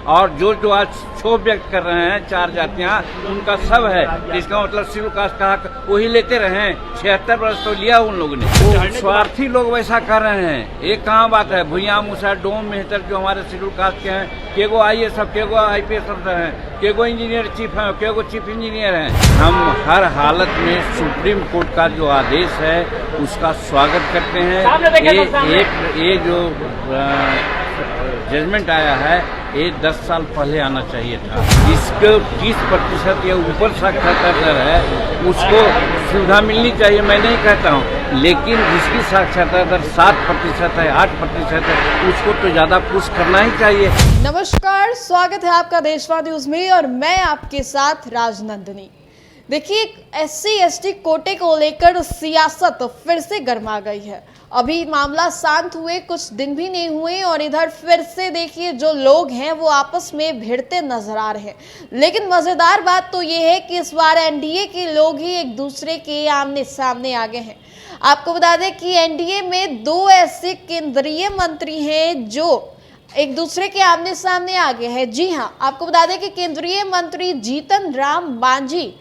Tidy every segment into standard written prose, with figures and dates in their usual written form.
और जो आज क्षोभ व्यक्त कर रहे हैं चार जातियां, उनका सब है। इसका मतलब शेड्यूल कास्ट का हक वही लेते रहे। 76 वर्ष तो लिया उन लोगों ने। स्वार्थी लोग वैसा कर रहे हैं। एक कहाँ बात है, भुइयां मुसा डोम मेहतर जो हमारे शेड्यूल कास्ट के हैं, केगो IAS, केगो IPS अफसर हैं, केगो इंजीनियर चीफ हैं, केगो चीफ इंजीनियर हैं। हम हर हालत में सुप्रीम कोर्ट का जो आदेश है उसका स्वागत करते हैं। ये जो जजमेंट आया है ये 10 साल पहले आना चाहिए था। जिसको 30% या ऊपर साक्षरता दर है उसको सुविधा मिलनी चाहिए, मैं नहीं कहता हूँ, लेकिन जिसकी साक्षरता दर 7% है, 8% है, उसको तो ज़्यादा पुश करना ही चाहिए। नमस्कार, स्वागत है आपका देशवाद न्यूज में और मैं आपके साथ राजनंदिनी। देखिए, SC ST कोटे को लेकर सियासत फिर से गर्मा गई है। अभी मामला शांत हुए कुछ दिन भी नहीं हुए और इधर फिर से देखिए जो लोग हैं वो आपस में भिड़ते नजर आ रहे हैं। लेकिन मजेदार बात तो ये है कि इस बार NDA के लोग ही एक दूसरे के आमने सामने आ गए हैं। आपको बता दें कि NDA में 2 ऐसे केंद्रीय मंत्री हैं जो एक दूसरे के आमने सामने आ गए हैं। जी हाँ, आपको बता दें कि केंद्रीय मंत्री जीतन राम मांझी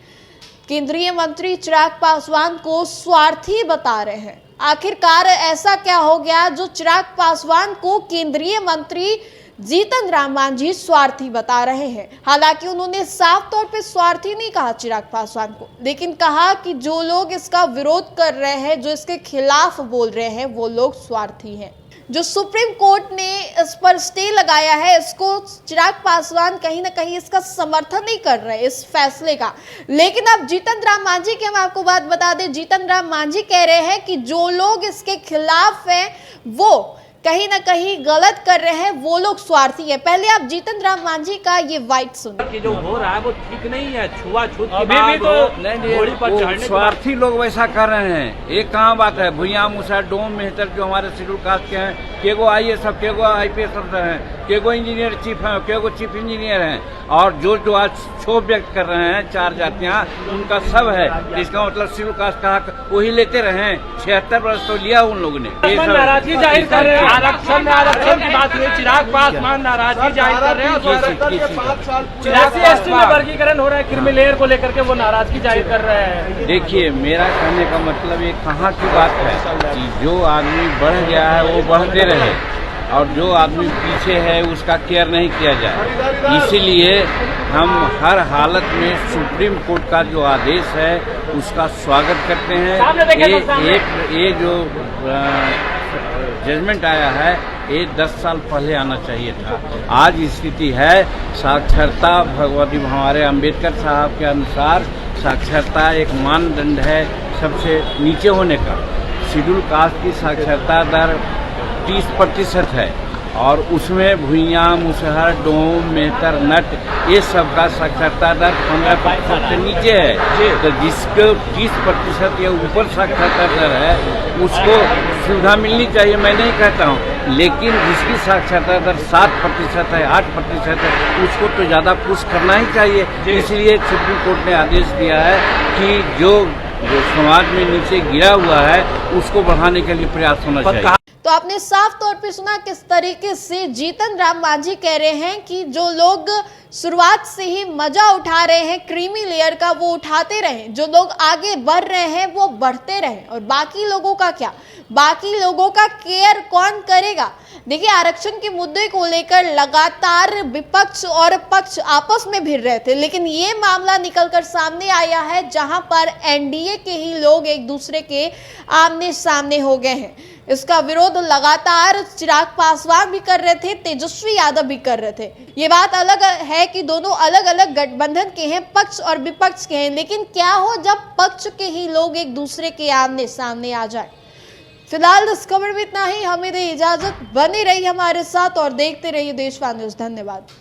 केंद्रीय मंत्री चिराग पासवान को स्वार्थी बता रहे हैं। आखिरकार ऐसा क्या हो गया जो चिराग पासवान को केंद्रीय मंत्री जीतन राम मांझी स्वार्थी बता रहे हैं। हालांकि उन्होंने साफ तौर पे स्वार्थी नहीं कहा चिराग पासवान को, लेकिन कहा कि जो लोग इसका विरोध कर रहे हैं, जो इसके खिलाफ बोल रहे हैं, वो लोग स्वार्थी हैं। जो सुप्रीम कोर्ट ने इस पर स्टे लगाया है, इसको चिराग पासवान कहीं ना कहीं इसका समर्थन नहीं कर रहे इस फैसले का। लेकिन अब जीतन राम मांझी की हम आपको बात बता दें, जीतन राम मांझी कह रहे हैं कि जो लोग इसके खिलाफ हैं वो कहीं ना कहीं गलत कर रहे हैं, वो लोग स्वार्थी है। पहले आप जीतन राम मांझी का ये वाइट सुनिए। कि जो हो रहा है वो ठीक नहीं है, छुआछूत की अभी भी तो स्वार्थी लोग वैसा कर रहे हैं। एक कहाँ बात है, भुइयां मुसा डोम मेहतर जो हमारे शेड्यूल कास्ट के हैं, केगो IAS, केगो IPS अफसर हैं, केगो इंजीनियर चीफ हैं, केगो चीफ इंजीनियर हैं, और जो आज क्षोभ व्यक्त कर रहे हैं चार जातियां, उनका सब है। इसका मतलब शेड्यूल कास्ट का हक वही लेते रहे। 76 वर्ष तो लिया उन लोगों ने। नाराजगी जाहिर कर रहे हैं। आरक्षण की बात हुई, चिराग पासवान नाराजगी जाहिर कर रहे हैं। SC ST में वर्गीकरण हो रहा है, क्रीमी लेयर को लेकर के वो नाराजगी जाहिर कर रहे हैं। देखिए, मेरा कहने का मतलब ये कहाँ की बात है कि जो आदमी बढ़ गया है वो बढ़ते रहे और जो आदमी पीछे है उसका केयर नहीं किया जाए। इसीलिए हम हर हालत में सुप्रीम कोर्ट का जो आदेश है उसका स्वागत करते हैं। ये जो जजमेंट आया है ये 10 साल पहले आना चाहिए था। आज स्थिति है, साक्षरता भगवती हमारे अंबेडकर साहब के अनुसार साक्षरता एक मानदंड है सबसे नीचे होने का। शेड्यूल कास्ट की साक्षरता दर 30% है और उसमें भुइयां मुसहर डोम मेहतर नट ये सब का साक्षरता दर 15% से नीचे है। तो जिसको 30% या ऊपर साक्षरता दर है उसको सुविधा मिलनी चाहिए, मैं नहीं कहता हूँ, लेकिन जिसकी साक्षरता दर 7% है, 8% है, उसको तो ज़्यादा पुश करना ही चाहिए। इसलिए सुप्रीम कोर्ट ने आदेश दिया है कि जो समाज में नीचे गिरा हुआ है उसको बढ़ाने के लिए प्रयास होना चाहिए। तो आपने साफ तौर पे सुना किस तरीके से जीतन राम मांझी कह रहे हैं कि जो लोग शुरुआत से ही मजा उठा रहे हैं क्रीमी लेयर का वो उठाते रहें, जो लोग आगे बढ़ रहे हैं वो बढ़ते रहें, और बाकी लोगों का क्या, बाकी लोगों का केयर कौन करेगा। देखिए, आरक्षण के मुद्दे को लेकर लगातार विपक्ष और पक्ष आपस में भिड़ रहे थे, लेकिन ये मामला निकलकर सामने आया है जहां पर NDA के ही लोग एक दूसरे के आमने सामने हो गए हैं। इसका विरोध लगातार चिराग पासवान भी कर रहे थे, तेजस्वी यादव भी कर रहे थे। ये बात अलग है कि दोनों अलग अलग गठबंधन के हैं, पक्ष और विपक्ष के हैं, लेकिन क्या हो जब पक्ष के ही लोग एक दूसरे के आमने सामने आ जाए। फिलहाल इस खबर में इतना ही, हमें दे इजाजत। बने रहिए हमारे साथ और देखते रहिए देशवाद न्यूज। धन्यवाद।